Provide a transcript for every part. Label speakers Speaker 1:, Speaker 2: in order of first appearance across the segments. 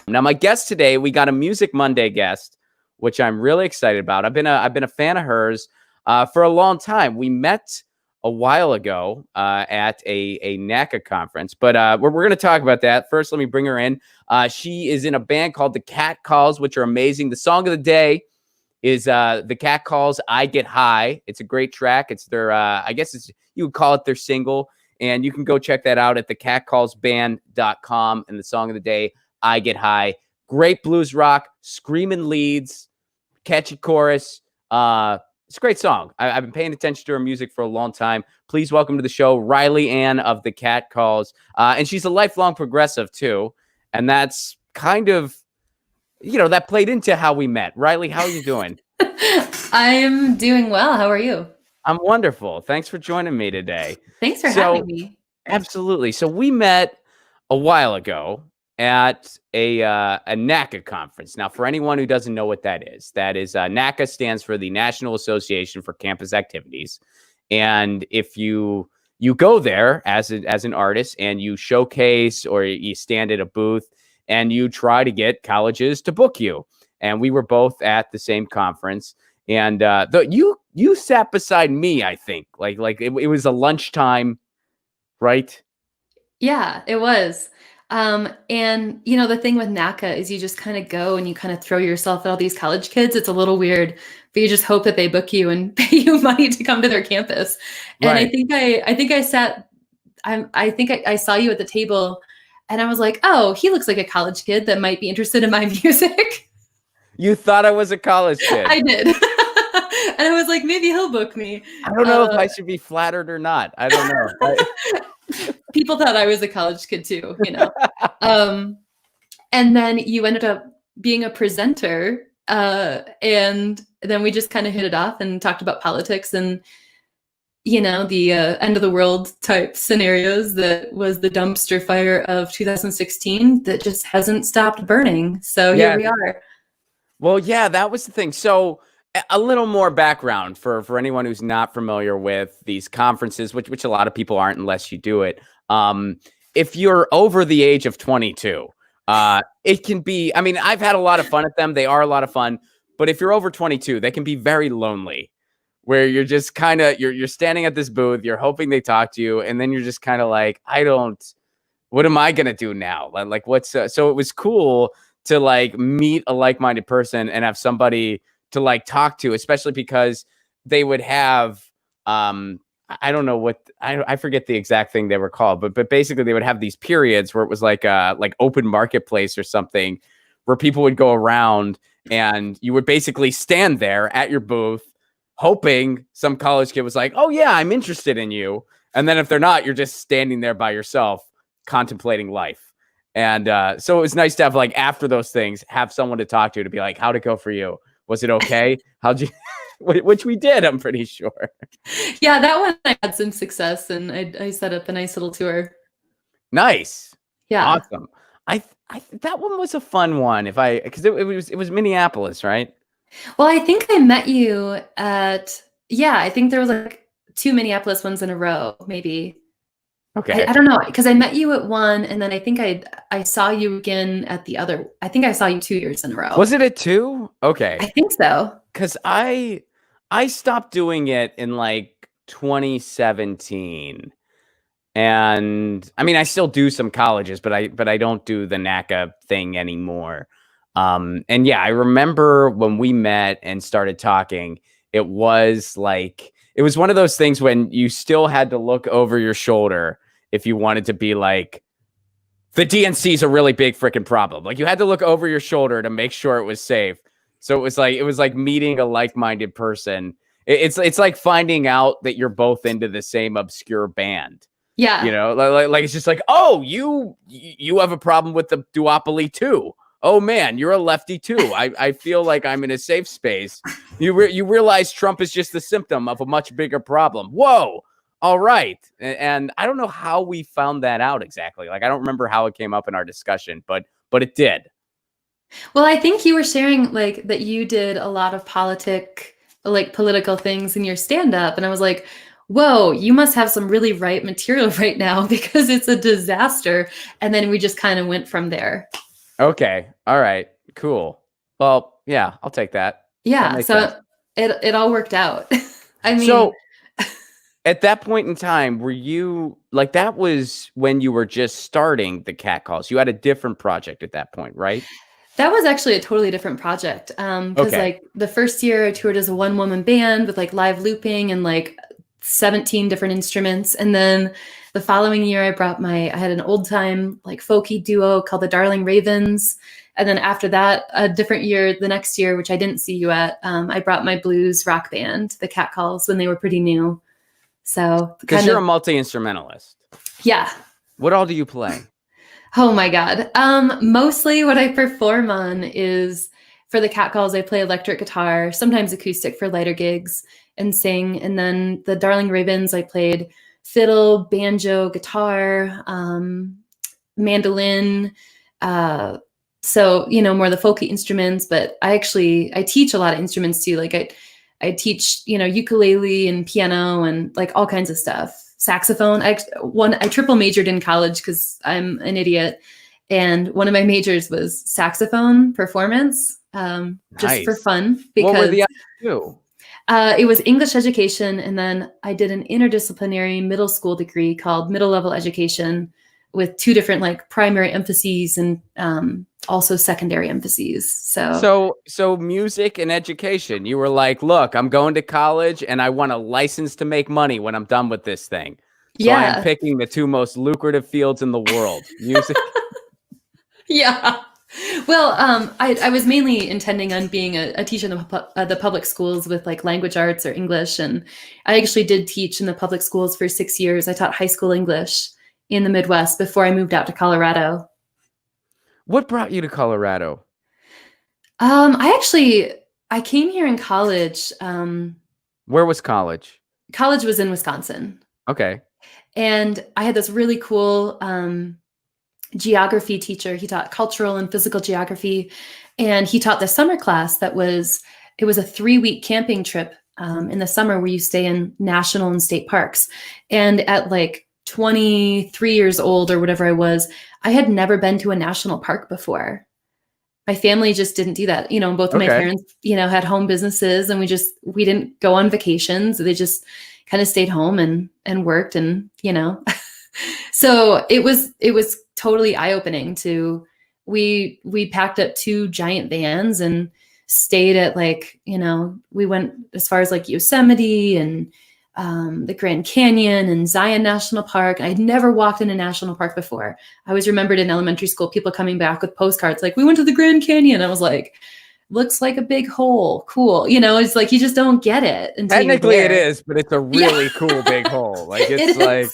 Speaker 1: Now, my guest today, we got a Music Monday guest, which I'm really excited about. I've been a fan of hers for a long time. We met a while ago at a NACA conference, but we're going to talk about that. First, let me bring her in. She is in a band called the Cat Calls, which are amazing. The song of the day is the Cat Calls, I Get High. It's a great track. It's their, I guess you would call it their single. And you can go check that out at thecatcallsband.com. And the song of the day, I Get High. Great blues rock, screaming leads, catchy chorus. It's a great song. I've been paying attention to her music for a long time. Please welcome to the show, Riley Ann of the Cat Calls. And she's a lifelong progressive, too. And that's kind of, that played into how we met. Riley, how are you doing?
Speaker 2: I'm doing well. How are you?
Speaker 1: I'm wonderful. Thanks for joining me today.
Speaker 2: Thanks for having me.
Speaker 1: Absolutely. So we met a while ago at a NACA conference. Now, for anyone who doesn't know what that is NACA stands for the National Association for Campus Activities. And if you go there as an artist and you showcase or you stand at a booth and you try to get colleges to book you. And we were both at the same conference. And you sat beside me, I think. Like it was a lunchtime, right?
Speaker 2: Yeah, it was. And the thing with NACA is you just kind of go and you kind of throw yourself at all these college kids. It's a little weird, but you just hope that they book you and pay you money to come to their campus. And
Speaker 1: Right.
Speaker 2: I think I saw you at the table and I was like, oh, he looks like a college kid that might be interested in my music.
Speaker 1: You thought I was a college kid.
Speaker 2: I did. And I was like, maybe he'll book me.
Speaker 1: I don't know if I should be flattered or not. I don't know.
Speaker 2: People thought I was a college kid too, And then you ended up being a presenter, and then we just kind of hit it off and talked about politics and, the end of the world type scenarios that was the dumpster fire of 2016 that just hasn't stopped burning. So here we are.
Speaker 1: Well, yeah, that was the thing. So a little more background for anyone who's not familiar with these conferences, which a lot of people aren't unless you do it. If you're over the age of 22, it can be, I've had a lot of fun at them. They are a lot of fun. But if you're over 22, they can be very lonely, where you're just kind of, you're standing at this booth, you're hoping they talk to you. And then you're just kind of like, what am I going to do now? Like so it was cool to meet a like-minded person and have somebody to talk to, especially because they would have, I don't know what, I forget the exact thing they were called, but basically they would have these periods where it was like open marketplace or something, where people would go around and you would basically stand there at your booth hoping some college kid was like, oh yeah, I'm interested in you. And then if they're not, you're just standing there by yourself contemplating life. And so it was nice to have after those things, have someone to talk to be like, how'd it go for you? Was it okay? How'd you, which we did, I'm pretty sure.
Speaker 2: Yeah, that one I had some success and I set up a nice little tour.
Speaker 1: Nice.
Speaker 2: Yeah.
Speaker 1: Awesome. I that one was a fun one because it was Minneapolis, right?
Speaker 2: Well, I think I met you I think there was 2 Minneapolis ones in a row, maybe.
Speaker 1: Okay.
Speaker 2: I don't know, because I met you at one, and then I think I saw you again at the other. I think I saw you 2 years in a row.
Speaker 1: Was it at 2? Okay.
Speaker 2: I think so.
Speaker 1: Because I stopped doing it in 2017. And I still do some colleges, but I don't do the NACA thing anymore. And yeah, I remember when we met and started talking, it was one of those things when you still had to look over your shoulder if you wanted to be like, the DNC is a really big freaking problem. You had to look over your shoulder to make sure it was safe. So it was like meeting a like-minded person. It's like finding out that you're both into the same obscure band.
Speaker 2: Yeah.
Speaker 1: It's just like, oh, you have a problem with the duopoly too. Oh man, you're a lefty too. I feel like I'm in a safe space. You realize Trump is just the symptom of a much bigger problem. Whoa. All right. And I don't know how we found that out exactly. I don't remember how it came up in our discussion, but it did.
Speaker 2: Well, I think you were sharing that you did a lot of political things in your stand-up. And I was like, whoa, you must have some really right material right now because it's a disaster. And then we just kind of went from there.
Speaker 1: Okay. All right. Cool. Well, yeah, I'll take that. That
Speaker 2: Yeah,
Speaker 1: makes sense.
Speaker 2: so it all worked out. I mean,
Speaker 1: So at that point in time, were you like that was when you were just starting the catcalls? You had a different project at that point, right?
Speaker 2: that was actually a totally different project. Because
Speaker 1: Okay.
Speaker 2: like the first year I toured as a one-woman band with like live looping and like 17 different instruments. And then the following year I had an old time like folky duo called the Darling Ravens. And then after that, a different year, the next year, which I didn't see you at, I brought my blues rock band, the Catcalls, when they were pretty new. So
Speaker 1: Because
Speaker 2: kind
Speaker 1: you're a
Speaker 2: of,
Speaker 1: multi-instrumentalist.
Speaker 2: yeah.
Speaker 1: What all do you play?
Speaker 2: Oh my God. Mostly what I perform on is for the catcalls, I play electric guitar, sometimes acoustic for lighter gigs and sing. And then the Darling Ravens, I played fiddle, banjo, guitar, mandolin. Uh, so, more the folky instruments, but I teach a lot of instruments too. Like I teach, ukulele and piano and like all kinds of stuff. Saxophone. I triple majored in college because I'm an idiot, and one of my majors was saxophone performance, just for
Speaker 1: Nice.
Speaker 2: fun
Speaker 1: What were
Speaker 2: because
Speaker 1: the other two?
Speaker 2: it was English education, and then I did an interdisciplinary middle school degree called middle level education with two different like primary emphases and also secondary emphases. So
Speaker 1: So music and education. You were like, look, I'm going to college and I want a license to make money when I'm done with this thing. So I am
Speaker 2: yeah,
Speaker 1: picking the two most lucrative fields in the world, music.
Speaker 2: yeah. Well, I was mainly intending on being a teacher in the public schools with like language arts or English. And I actually did teach in the public schools for 6 years. I taught high school English in the Midwest before I moved out to Colorado.
Speaker 1: What brought you to Colorado?
Speaker 2: I came here in college.
Speaker 1: Where was college?
Speaker 2: College was in Wisconsin.
Speaker 1: Okay.
Speaker 2: And I had this really cool geography teacher. He taught cultural and physical geography. And he taught the summer class it was a 3-week camping trip in the summer where you stay in national and state parks. And at like 23 years old or whatever I had never been to a national park before. My family just didn't do that. Both of my
Speaker 1: Okay.
Speaker 2: parents, had home businesses, and we didn't go on vacations. They just kind of stayed home and worked and. So it was totally eye-opening we packed up 2 giant vans and stayed at we went as far as like Yosemite and the Grand Canyon and Zion National Park. I'd never walked in a national park before. I was remembered in elementary school, people coming back with postcards like, we went to the Grand Canyon. I was like, looks like a big hole. Cool. It's like, you just don't get it until
Speaker 1: Technically
Speaker 2: you're
Speaker 1: it
Speaker 2: there.
Speaker 1: is, but it's a really cool big hole. Like it's like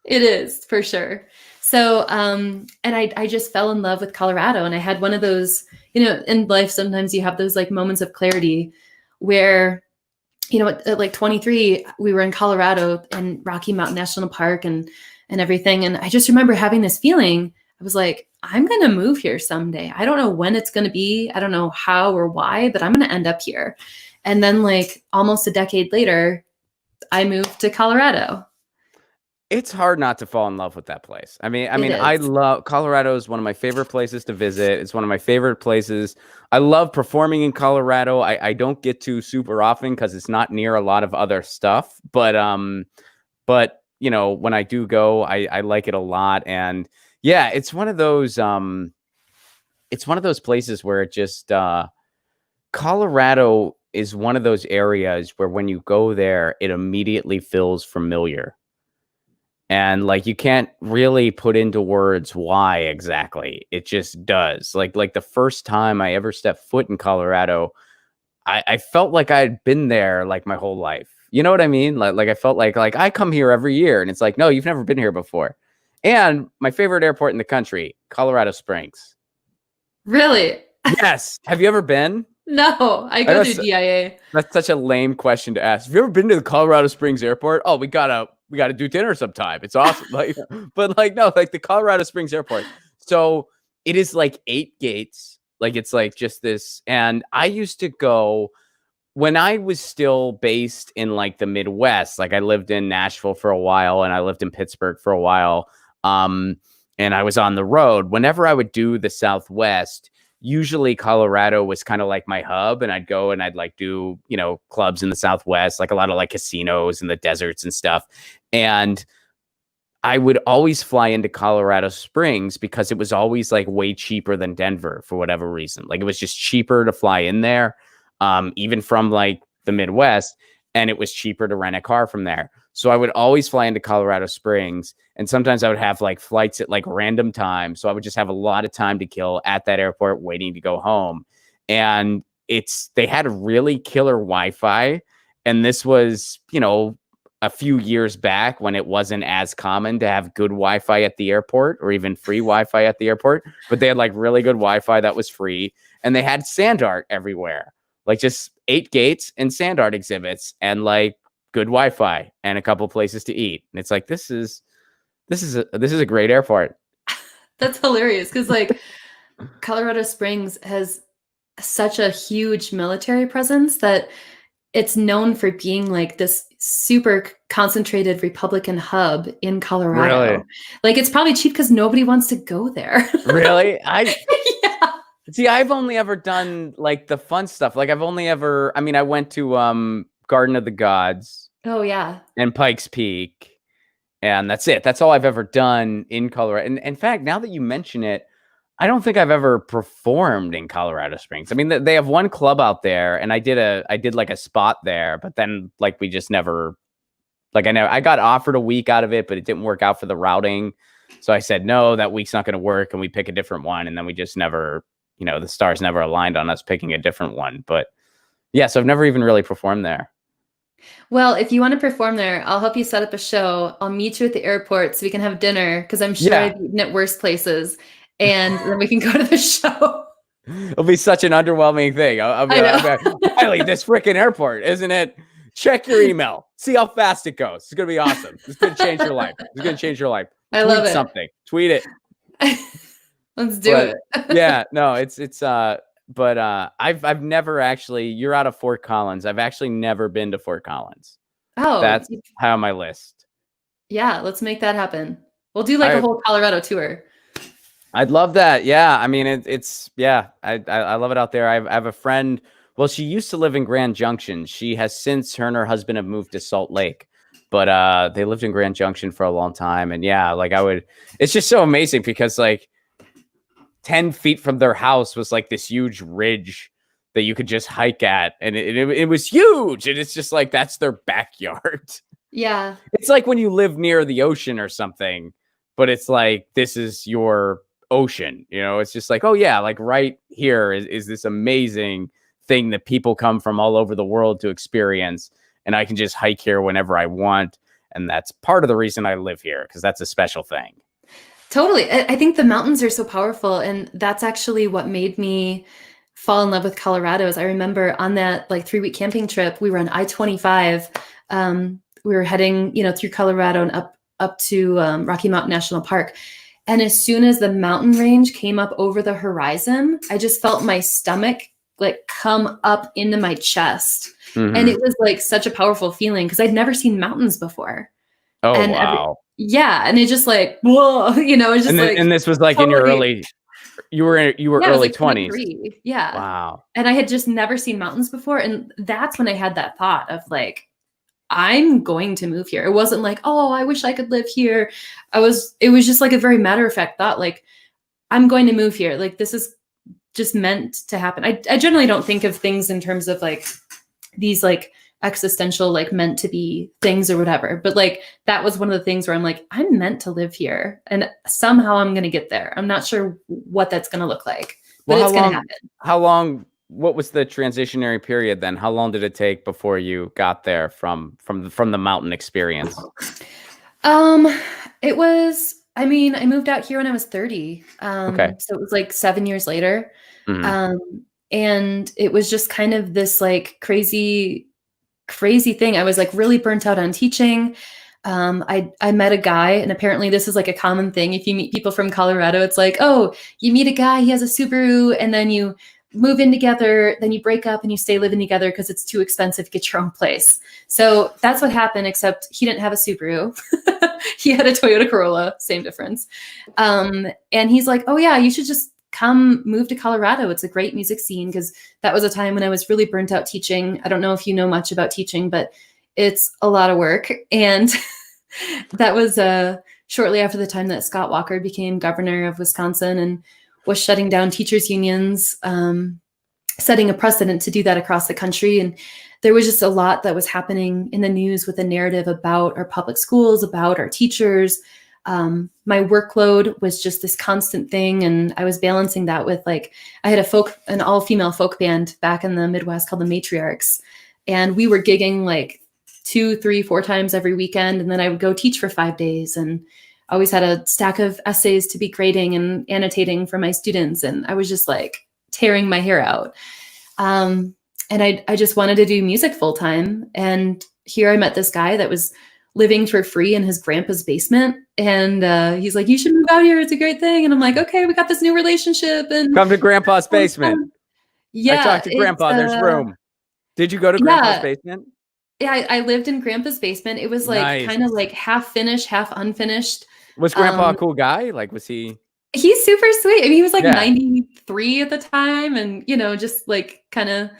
Speaker 2: It is for sure. So, and I just fell in love with Colorado, and I had one of those, in life, sometimes you have those like moments of clarity where, at like 23, we were in Colorado and Rocky Mountain National Park and everything. And I just remember having this feeling. I was like, I'm going to move here someday. I don't know when it's going to be. I don't know how or why, but I'm going to end up here. And then like almost a decade later, I moved to Colorado.
Speaker 1: it's hard not to fall in love with that place. I mean,
Speaker 2: It
Speaker 1: I
Speaker 2: is.
Speaker 1: love Colorado is one of my favorite places to visit. It's one of my favorite places. I love performing in Colorado. I don't get to super often because it's not near a lot of other stuff. But when I do go, I like it a lot. And yeah, it's one of those places where it just Colorado is one of those areas where when you go there, it immediately feels familiar. And like you can't really put into words why exactly. It just does. Like the first time I ever stepped foot in Colorado, I felt like I had been there like my whole life. You know what I mean? Like I felt like I come here every year, and it's like, no, you've never been here before. And my favorite airport in the country, Colorado Springs.
Speaker 2: Really?
Speaker 1: Yes. Have you ever been?
Speaker 2: No, I
Speaker 1: I
Speaker 2: go
Speaker 1: know
Speaker 2: through DIA.
Speaker 1: that's such a lame question to ask. Have you ever been to the Colorado Springs Airport? Oh, we gotta do dinner sometime. It's awesome. But no, like the Colorado Springs Airport. So it is like 8 gates. Like it's like just this. And I used to go when I was still based in like the Midwest. Like I lived in Nashville for a while, and I lived in Pittsburgh for a while. and I was on the road. Whenever I would do the Southwest, usually Colorado was kind of like my hub, and I'd go and I'd like do, clubs in the Southwest, like a lot of like casinos in the deserts and stuff. And I would always fly into Colorado Springs because it was always like way cheaper than Denver for whatever reason. Like it was just cheaper to fly in there, even from like the Midwest, and it was cheaper to rent a car from there. So I would always fly into Colorado Springs, and sometimes I would have like flights at like random times. So I would just have a lot of time to kill at that airport waiting to go home. And they had a really killer Wi-Fi. And this was, a few years back when it wasn't as common to have good Wi-Fi at the airport or even free Wi-Fi at the airport, but they had like really good Wi-Fi that was free, and they had sand art everywhere, like just 8 gates and sand art exhibits and like good Wi-Fi and a couple places to eat. And it's like, this is a great airport.
Speaker 2: That's hilarious. Cause like Colorado Springs has such a huge military presence that it's known for being like this super concentrated Republican hub in Colorado.
Speaker 1: Really?
Speaker 2: Like it's probably cheap because nobody wants to go there.
Speaker 1: Really?
Speaker 2: Yeah.
Speaker 1: See, I've only ever done like the fun stuff. Like I went to Garden of the Gods.
Speaker 2: Oh yeah.
Speaker 1: And Pikes Peak. And that's it. That's all I've ever done in Colorado. And in fact, now that you mention it, I don't think I've ever performed in Colorado Springs. I mean, they have one club out there, and I did like a spot there, but then like we just never, like I got offered a week out of it, but it didn't work out for the routing. So I said, no, that week's not going to work. And we pick a different one. And then we just never, the stars never aligned on us picking a different one. But yeah, so I've never even really performed there.
Speaker 2: Well, if you want to perform there, I'll help you set up a show. I'll meet you at the airport so we can have dinner, because I'm sure I've eaten at worse places. And then we can go to the show.
Speaker 1: It'll be such an underwhelming thing. I'll be like, Riley, this freaking airport, isn't it? Check your email. See how fast it goes. It's going to be awesome. It's going to change your life. It's going to change your life.
Speaker 2: I love it.
Speaker 1: Something. Tweet it.
Speaker 2: Let's do it.
Speaker 1: Yeah, no, but I've never actually, you're out of Fort Collins. I've actually never been to Fort Collins.
Speaker 2: Oh.
Speaker 1: That's high on my list.
Speaker 2: Yeah, let's make that happen. We'll do like a whole Colorado tour.
Speaker 1: I'd love that. Yeah. I mean, I love it out there. I have a friend. Well, she used to live in Grand Junction. She has since, her and her husband have moved to Salt Lake, but they lived in Grand Junction for a long time. And yeah, like it's just so amazing because like 10 feet from their house was like this huge ridge that you could just hike at. And it was huge. And it's just like, that's their backyard.
Speaker 2: Yeah.
Speaker 1: It's like when you live near the ocean or something, but it's like, this is your ocean, it's just like, oh yeah, like right here is this amazing thing that people come from all over the world to experience, and I can just hike here whenever I want. And that's part of the reason I live here, because that's a special thing.
Speaker 2: Totally. I think the mountains are so powerful, and that's actually what made me fall in love with Colorado. Is I remember on that like 3-week camping trip, we were on I-25. We were heading through Colorado and up to Rocky Mountain National Park. And as soon as the mountain range came up over the horizon, I just felt my stomach like come up into my chest. Mm-hmm. And it was like such a powerful feeling because I'd never seen mountains before.
Speaker 1: Oh, and wow.
Speaker 2: And it just like, whoa, it's just
Speaker 1: and this was like totally, in your early, you were early 20s.
Speaker 2: Yeah.
Speaker 1: Wow.
Speaker 2: And I had just never seen mountains before. And that's when I had that thought of like, I'm going to move here. It wasn't like, oh, I wish I could live here. It was just like a very matter of fact thought, like, I'm going to move here. Like, this is just meant to happen. I generally don't think of things in terms of like these like existential, like meant to be things or whatever. But like, that was one of the things where I'm like, I'm meant to live here and somehow I'm going to get there. I'm not sure what that's going to look like, but it's going to happen.
Speaker 1: What was the transitionary period then? How long did it take before you got there from the mountain experience?
Speaker 2: It was, I moved out here when I was 30.
Speaker 1: Okay.
Speaker 2: So it was like 7 years later.
Speaker 1: Mm-hmm.
Speaker 2: And it was just kind of this like crazy thing. I was like really burnt out on teaching. I met a guy, and apparently this is like a common thing. If you meet people from Colorado, it's like, oh, you meet a guy, he has a Subaru, and then you move in together, then you break up and you stay living together because it's too expensive to get your own place. So that's what happened, except he didn't have a Subaru. He had a Toyota Corolla, same difference. And he's like, oh yeah, you should just come move to Colorado. It's a great music scene, because that was a time when I was really burnt out teaching. I don't know if you know much about teaching, but it's a lot of work. And that was shortly after the time that Scott Walker became governor of Wisconsin and was shutting down teachers' unions, setting a precedent to do that across the country. And there was just a lot that was happening in the news with a narrative about our public schools, about our teachers. My workload was just this constant thing. And I was balancing that with, like, I had an all-female folk band back in the Midwest called the Matriarchs. And we were gigging like 2, 3, 4 times every weekend. And then I would go teach for 5 days, and I always had a stack of essays to be grading and annotating for my students. And I was just like tearing my hair out. And I just wanted to do music full time. And here I met this guy that was living for free in his grandpa's basement. And he's like, you should move out here. It's a great thing. And I'm like, okay, we got this new relationship. And
Speaker 1: come to grandpa's basement.
Speaker 2: Yeah.
Speaker 1: I talked to grandpa. There's room. Did you go to grandpa's basement?
Speaker 2: Yeah, I lived in grandpa's basement. It was like kind of like half finished, half unfinished.
Speaker 1: Was grandpa a cool guy? Like, was he?
Speaker 2: He's super sweet. I mean, he was like 93 at the time, and just like kind of,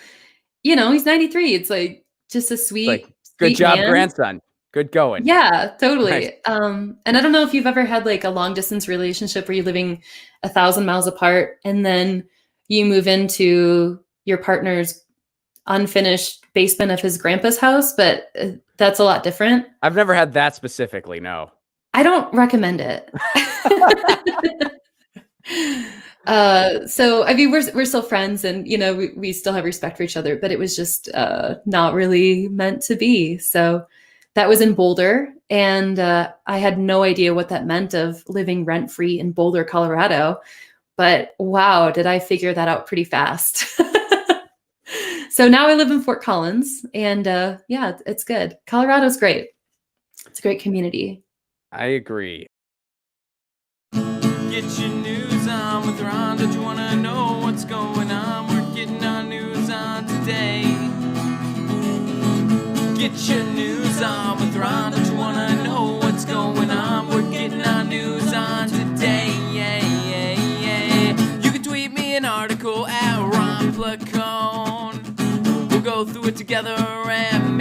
Speaker 2: he's 93. It's like just a sweet,
Speaker 1: like, good
Speaker 2: sweet
Speaker 1: job,
Speaker 2: man.
Speaker 1: grandson. Good going.
Speaker 2: Yeah, totally.
Speaker 1: Nice.
Speaker 2: And I don't know if you've ever had like a long distance relationship where you're living 1,000 miles apart, and then you move into your partner's unfinished basement of his grandpa's house, but that's a lot different.
Speaker 1: I've never had that specifically. No.
Speaker 2: I don't recommend it. So I mean, we're still friends, and we still have respect for each other, but it was just not really meant to be. So that was in Boulder, and I had no idea what that meant of living rent-free in Boulder, Colorado. But wow, did I figure that out pretty fast. So now I live in Fort Collins, and yeah, it's good. Colorado's great. It's a great community.
Speaker 1: I agree.
Speaker 3: Get your news on with Ron. Don't you want to know what's going on? We're getting our news on today. Get your news on with Ron. Don't you want to know what's going on? We're getting our news on today. Yeah, yeah, yeah. You can tweet me an article at Ron Placone. We'll go through it together and